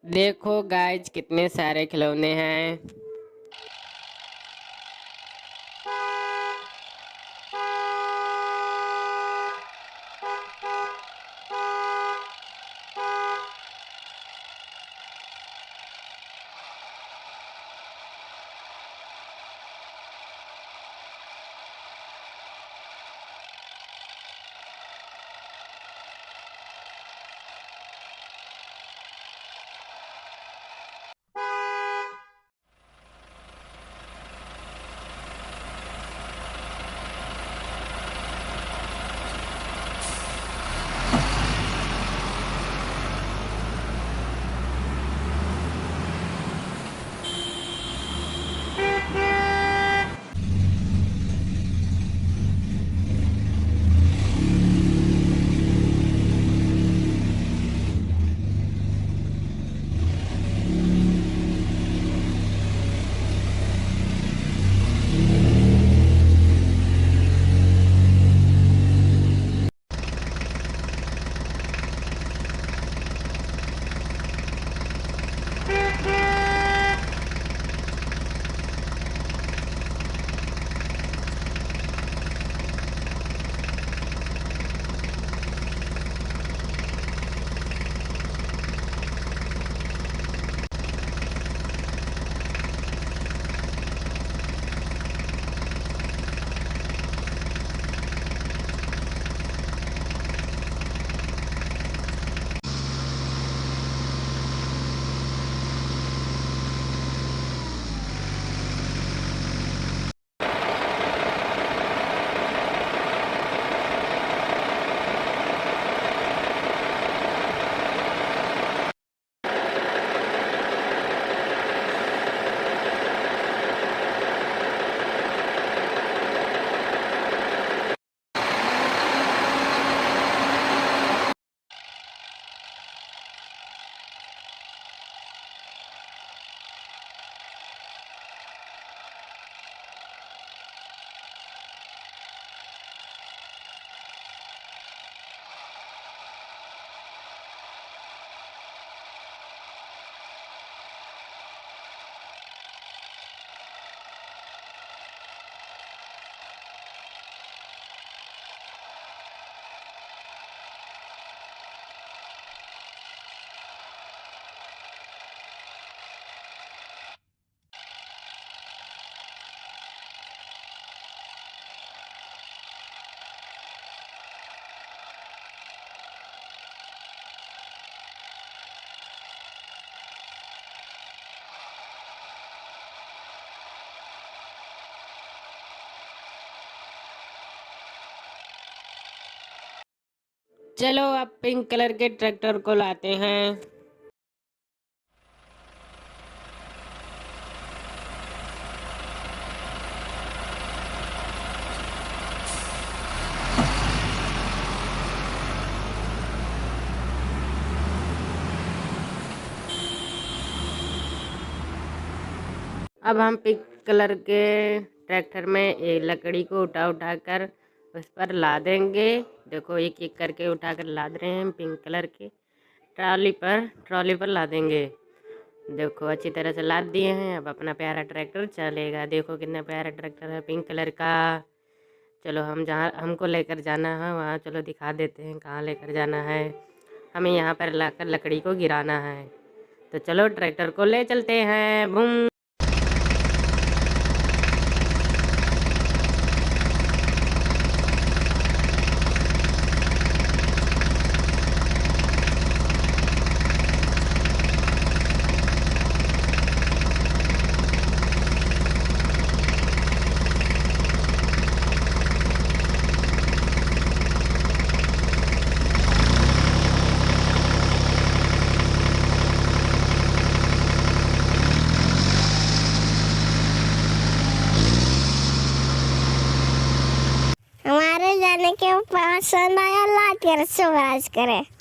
देखो गाइज कितने सारे खिलौने हैं। चलो अब पिंक कलर के ट्रैक्टर को लाते हैं। अब हम पिंक कलर के ट्रैक्टर में एक लकड़ी को उठा कर उस पर लादेंगे। देखो एक एक करके उठाकर लाद रहे हैं। पिंक कलर के ट्रॉली पर लादेंगे। देखो अच्छी तरह से लाद दिए हैं। अब अपना प्यारा ट्रैक्टर चलेगा। देखो कितना प्यारा ट्रैक्टर है पिंक कलर का। चलो हम जहाँ हमको लेकर जाना है वहाँ चलो दिखा देते हैं कहाँ लेकर जाना है। हमें यहाँ पर लाकर लकड़ी को गिराना है। तो चलो ट्रैक्टर को ले चलते हैं। बूम। हमारे जाने के पसंद आया, लाइक और सब्सक्राइब करें।